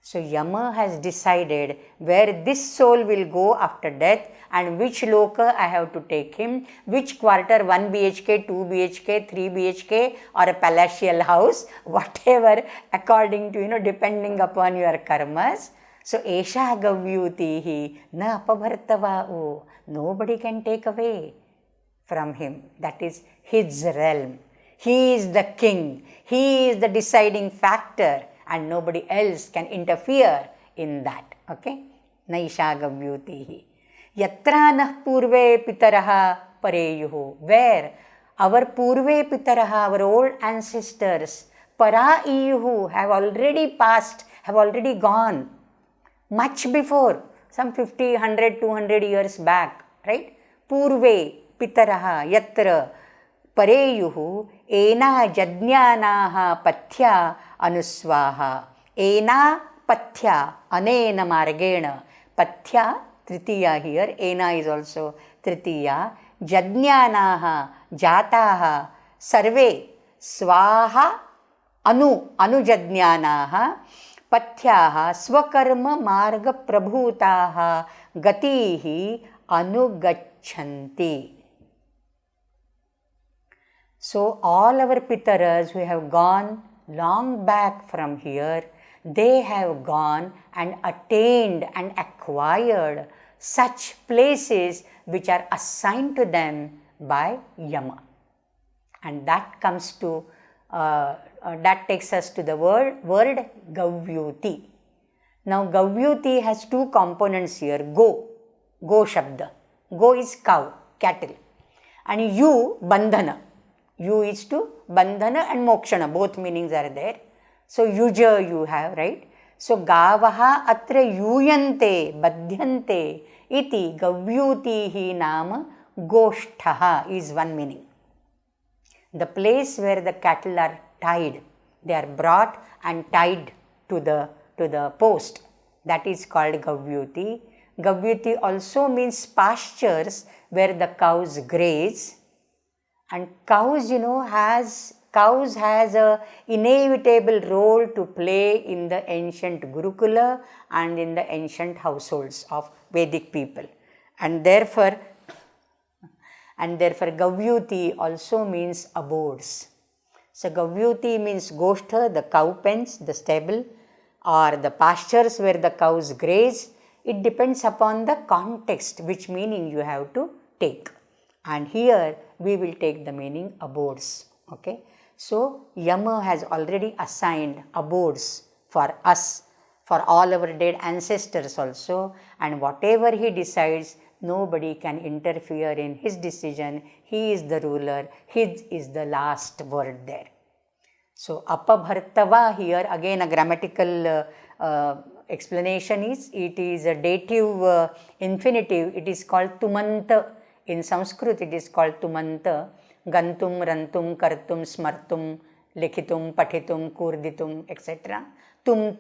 So, Yama has decided where this soul will go after death and which loka I have to take him, which quarter, 1 BHK, 2 BHK, 3 BHK or a palatial house, whatever according to, depending upon your karmas. So, Esha Gavyutihi na apabhartavao, nobody can take away from him. That is his realm. He is the king. He is the deciding factor and nobody else can interfere in that. Okay? Naisha Gavyutihi. Yatra nah purve pitaraha pareyuhu. Where our purve pitaraha, our old ancestors, paraiyuhu, have already passed, have already gone. Much before, some 50, 100, 200 years back. Right? Purve pitaraha yatra pareyuhu ena jajnanaha pathya anuswaha. Ena pathya, anena margena. Pathya, tritiya here. Ena is also tritiya. Jajnanaha, jataha, sarve, swaha, anujajnanaha, pathyaha, swakarma marga prabhutaha, gatihi, anugachanti. So, all our Pitrs who have gone long back from here, they have gone and attained and acquired such places which are assigned to them by Yama. And that comes to, that takes us to the word Gavyuti. Now Gavyuti has two components here, go shabda. Go is cow, cattle. And yu, bandhana. Yu is to bandhana and mokshana, both meanings are there. So yuja you have, right? So gavaha atra yuyante badhyante iti gavyutihi nama goshthaha is one meaning. The place where the cattle are tied, they are brought and tied to the post. That is called gavyuti. Gavyuti also means pastures where the cows graze. And cows, has a inevitable role to play in the ancient Gurukula and in the ancient households of Vedic people. And therefore Gavyuti also means abodes. So Gavyuti means Goshtha, the cow pens, the stable, or the pastures where the cows graze. It depends upon the context which meaning you have to take. And here we will take the meaning abodes. Okay. So Yama has already assigned abodes for us, for all our dead ancestors also, and whatever he decides, nobody can interfere in his decision. He is the ruler. His is the last word there. So apabhartava here, again a grammatical explanation is, it is a dative infinitive. It is called tumanta. In Sanskrit it is called tumanta. Gantum, rantum, kartum, smartum, likhitum, pathitum, kurditum, etc. Tum.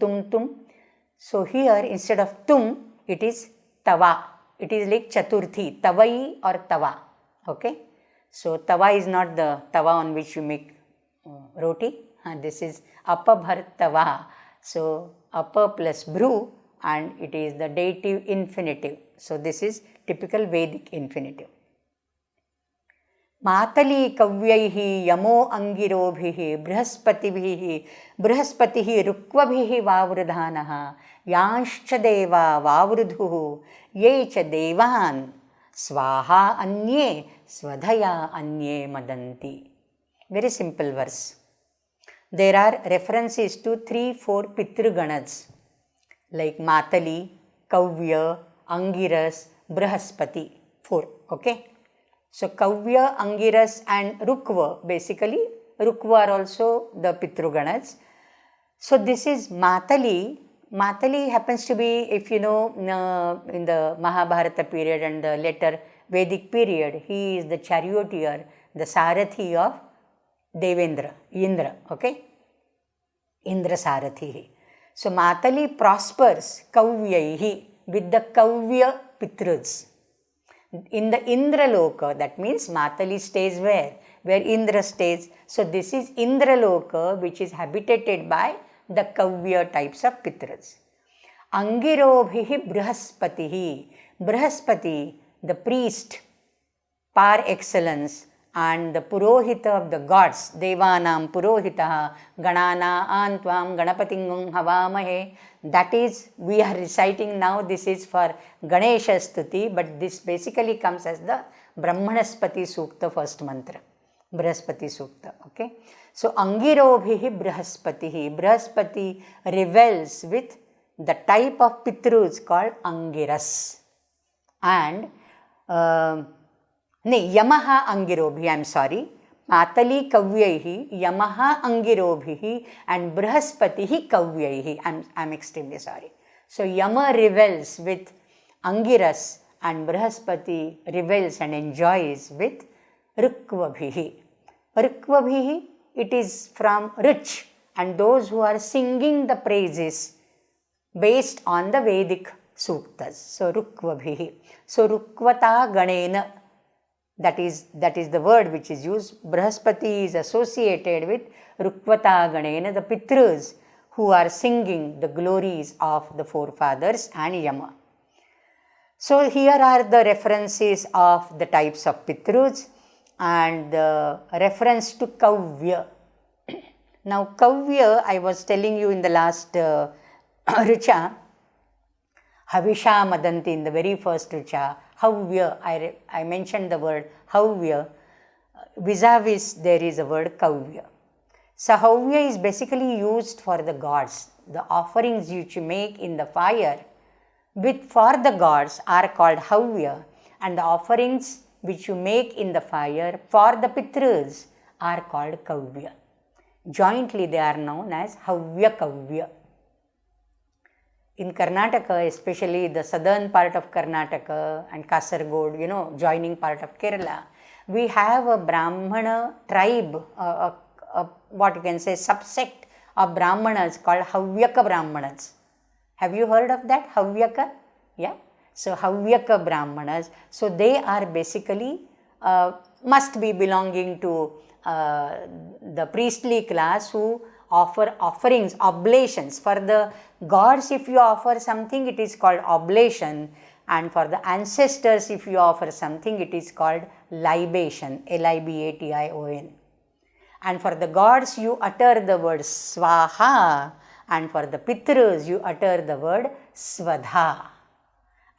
So here instead of tum, it is tava. It is like chaturthi, tavai or tava. Okay. So tava is not the tava on which you make roti. This is apabhartava. So apa plus bru, and it is the dative infinitive. So this is typical Vedic infinitive. Matali kavyaihi yamo angirobhihi brihaspatihi rukvabhihi vavrudhanaha yanscha deva vavrudhuhu yecha devan swaha anye swadhaya anye madanti. Very simple verse. There are references to 3-4 Pitr Ganas like Matali, Kavya, Angiras, Brihaspati, 4. Okay. So Kavya, Angiras and Rukva, basically Rukva are also the Pitru Ganas. So this is Matali. Matali happens to be, if you know, in the Mahabharata period and the later Vedic period, he is the charioteer, the Sarathi of Devendra, Indra, okay? Indra Sarathihi. So Matali prospers Kavyaihi with the Kavya Pitrs. In the Indraloka, that means Matali stays where? Where Indra stays. So this is Indraloka, which is habitated by the Kavya types of Pitras. Angirobhihi Brihaspatihi. Brihaspati, the priest par excellence, and the Purohita of the gods, Devanam Purohitaha, Ganana Antvam Ganapatingum Havamahe. That is, we are reciting now, this is for Ganesha Stuti, but this basically comes as the Brahmanaspati Sukta first mantra. Brihaspati Sukta, okay. So, Angirobhihi Brihaspatihi. Brihaspati revels with the type of Pitrus called Angiras. And Yamaha Angirobhi, I am sorry. Matali Kavyaihi, Yamaha Angirobhihi, and Brihaspatihi Kavyaihi. I am extremely sorry. So Yama revels with Angiras and Brihaspati revels and enjoys with Rukvabhihi. Rukvabhihi, it is from rich, and those who are singing the praises based on the Vedic Suktas. So Rukvabhihi. So Rukvata Ganena. That is the word which is used. Brihaspati is associated with Rukvata Ganena, the Pitrs who are singing the glories of the forefathers and Yama. So here are the references of the types of Pitrs and the reference to Kavya. Now Kavya, I was telling you in the last Richa, Havisha Madanti, in the very first Richa, Havya, I mentioned the word Havya. vis-a-vis there is a word kavya. So havya is basically used for the gods. The offerings which you make in the fire for the gods are called havya, and the offerings which you make in the fire for the Pitrs are called kavya. Jointly they are known as havya kavya. In Karnataka, especially the southern part of Karnataka and Kasargod, joining part of Kerala, we have a Brahmana tribe, what you can say, subsect of Brahmanas called Havyaka Brahmanas. Have you heard of that? Havyaka? Yeah. So Havyaka Brahmanas. So they are basically, must be belonging to the priestly class who offer offerings, oblations. For the gods, if you offer something, it is called oblation. And for the ancestors, if you offer something, it is called libation, Libation. And for the gods, you utter the word swaha, and for the Pitrs, you utter the word svadha.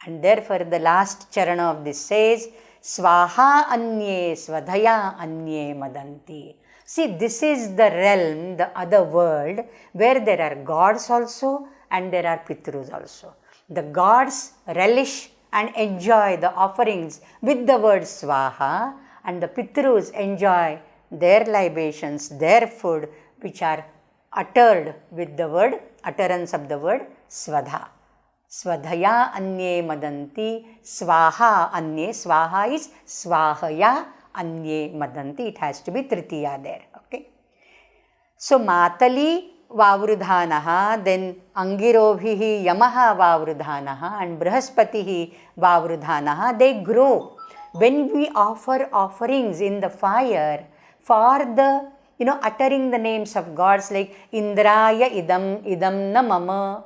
And therefore, the last charana of this says, swaha anye svadhaya anye madanti. See, this is the realm, the other world, where there are gods also and there are Pitrs also. The gods relish and enjoy the offerings with the word swaha, and the Pitrs enjoy their libations, their food, which are uttered with the word, utterance of the word svadha. Svadhaya anye madanti, swaha anye, swaha is swahaya anye madanti, it has to be tritiya there, okay. So matali vavrudhanaha, then angirobhihi yamaha vavrudhanaha and brihaspatihi vavrudhanaha, they grow. When we offer offerings in the fire for the, uttering the names of gods like Indraya idam na mama,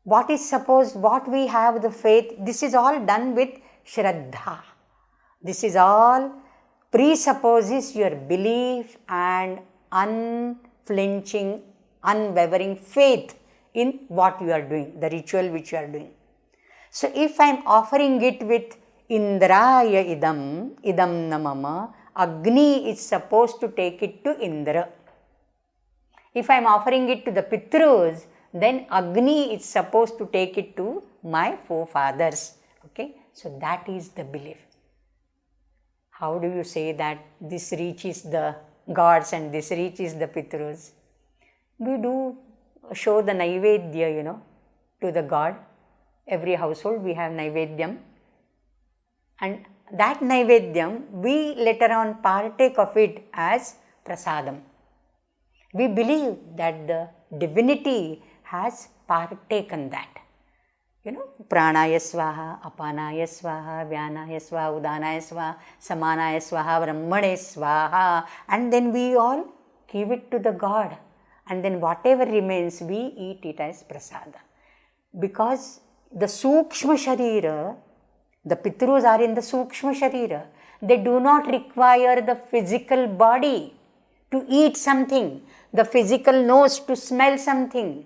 what is supposed, what we have the faith, this is all done with Shraddha. This is all presupposes your belief and unflinching, unwavering faith in what you are doing, the ritual which you are doing. So if I am offering it with Indraya idam na mama, Agni is supposed to take it to Indra. If I am offering it to the Pitrs, then Agni is supposed to take it to my forefathers. Okay, so that is the belief. How do you say that this reaches the gods and this reaches the Pitrs? We do show the Naivedya, to the god. Every household we have Naivedyam. And that Naivedyam, we later on partake of it as prasadam. We believe that the divinity has partaken that. Pranaya swaha, apanaya swaha, vyanaya swaha, udanaya swaha, samanaya swaha, brahmane swaha. And then we all give it to the god. And then whatever remains, we eat it as prasada. Because the Sukshma Sharira, the Pitrs are in the Sukshma Sharira. They do not require the physical body to eat something, the physical nose to smell something.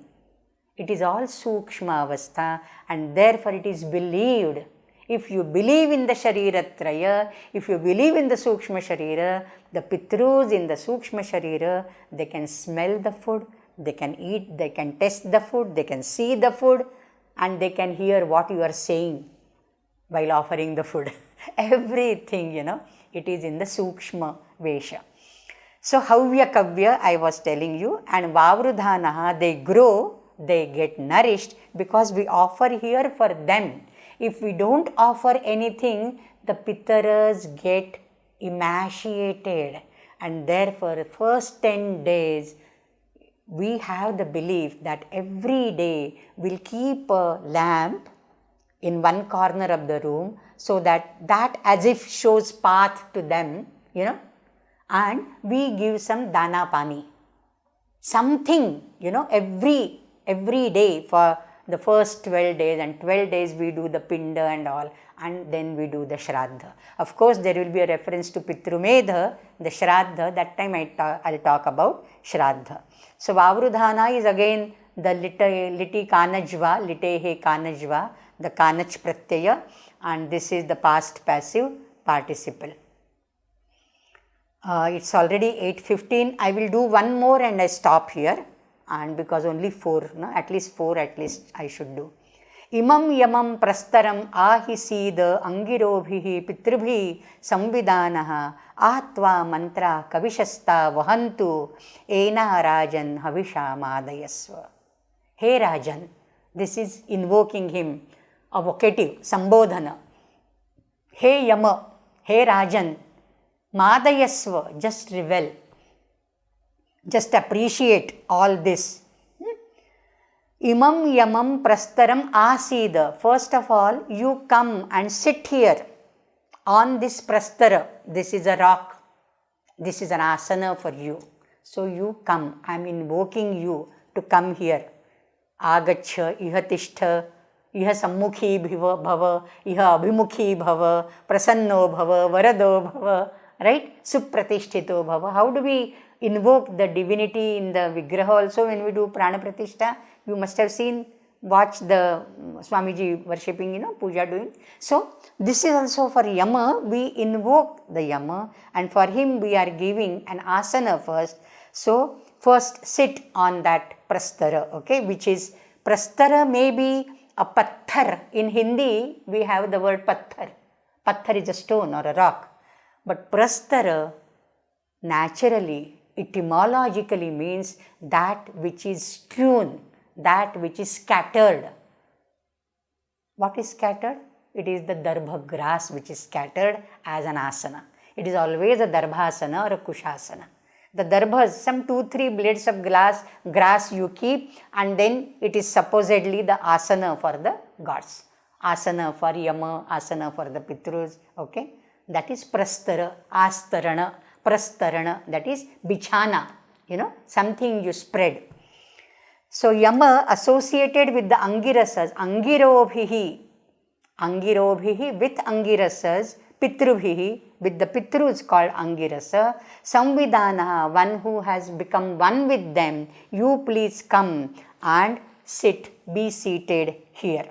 It is all Sukshma Avastha, and therefore it is believed. If you believe in the Shariratraya, if you believe in the Sukshma Sharira, the Pitrs in the Sukshma Sharira, they can smell the food, they can eat, they can taste the food, they can see the food, and they can hear what you are saying while offering the food. Everything, it is in the Sukshma Vesha. So, Havya Kavya, I was telling you, and Vavrudhanaha, they grow, they get nourished because we offer here for them. If we don't offer anything, the Pitrs get emaciated, and therefore, first 10 days, we have the belief that every day we'll keep a lamp in one corner of the room, so that as if shows path to them, and we give some dana pani, something, every day for the first 12 days, and 12 days we do the pinda and all, and then we do the shraddha. Of course, there will be a reference to Pitrumedha, the shraddha, that time I'll talk about shraddha. So, Vavrudhana is again the liti kanajva, litehe kanajva, the kanach pratyaya, and this is the past passive participle. It's already 8:15. I will do one more and I stop here. And because only 4, no? At least 4 at least I should do. Imam yamam prastaram ahisida angirobhihi pitrubhi samvidanaha atva mantra kavishasta vahantu ena rajan havisha madayasva. Hey Rajan, this is invoking him, a vocative, sambodhana. Hey Yama, hey Rajan, madayasva, just revel. Just appreciate all this. Imam yamam prastaram asida. First of all, you come and sit here on this prastara. This is a rock. This is an asana for you. So you come. I am invoking you to come here. Agacha, iha tishtha, iha sammukhi bhava, iha abhimukhi bhava, prasanno bhava, varado bhava, right? Supratishthito bhava. How do we invoke the divinity in the Vigraha also when we do Prana Pratishtha? You must have seen, watch the Swamiji worshipping, puja doing. So, this is also for Yama. We invoke the Yama and for him we are giving an asana first. So, first sit on that prastara, okay, which is, prastara may be a patthar. In Hindi, we have the word patthar. Patthar is a stone or a rock. But prastara naturally, etymologically means that which is strewn, that which is scattered. What is scattered? It is the darbha grass which is scattered as an asana. It is always a darbhasana or a kushasana. The darbhas, some 2-3 blades of grass you keep, and then it is supposedly the asana for the gods. Asana for Yama, asana for the Pitrs, okay. That is prastara, astarana, prastarana, that is bichana, something you spread. So, Yama associated with the Angirasas, Angirobhihi with Angirasas, Pitrubhihi with the Pitrus called Angirasa, Samvidana, one who has become one with them, you please come and be seated here.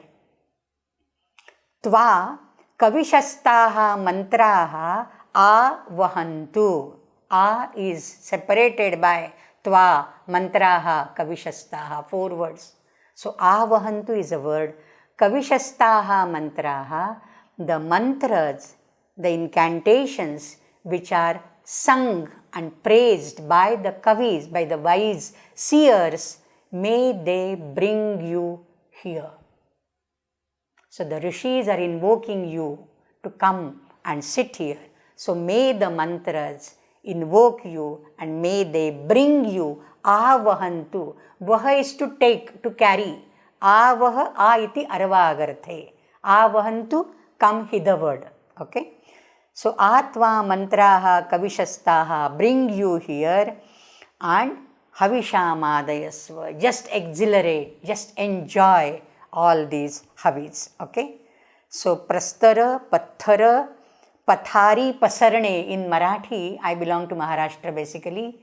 Tva kavishastaha mantraha avahantu. A is separated by Tva, mantraha, kavishastaha, 4 words. So, avahantu is a word. Kavishastaha mantraha, the mantras, the incantations which are sung and praised by the kavis, by the wise seers, may they bring you here. So, the rishis are invoking you to come and sit here. So, may the mantras invoke you and may they bring you. Avahantu. Vaha is to take, to carry. Avaha, a iti arvagarthe. Avahantu, come hitherward. Okay. So, atva mantraha kavishastaha, bring you here, and havishamadayasva, just exhilarate, just enjoy all these havis. Okay. So, prastara, patthara, pathari, pasarne. In Marathi, I belong to Maharashtra basically,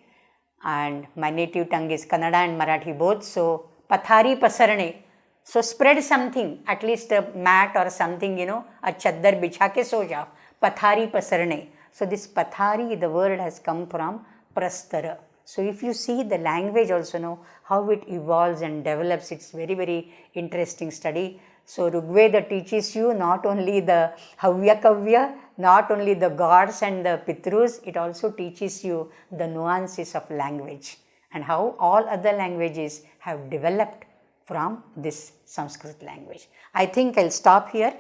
and my native tongue is Kannada and Marathi both. So, pathari, pasarne. So, spread something, at least a mat or something, a chaddar bichha ke so jao. Pathari, pasarne. So, this pathari, the word has come from prastara. So, if you see the language also, how it evolves and develops, it's very, very interesting study. So, Rigveda teaches you not only the Havya Kavya, not only the gods and the Pitrus, it also teaches you the nuances of language and how all other languages have developed from this Sanskrit language. I think I'll stop here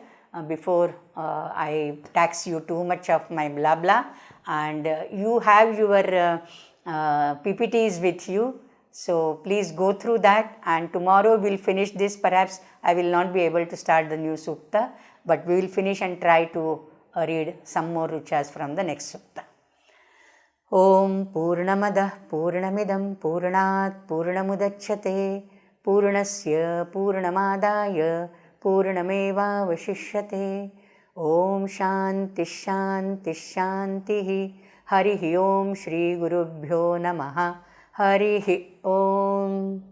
before I tax you too much of my blah blah, and you have your PPTs with you. So, please go through that, and tomorrow we will finish this. Perhaps I will not be able to start the new Sukta, but we will finish and try to read some more ruchas from the next Sukta. Om Purnamadah Purnamidam Purnat Purnamudachyate Purnasya Purnamadaya Purnameva Vashishyate. Om Shanti Shanti Shanti. Harihi Om Shri Gurubhyo Namaha. Harihi Om.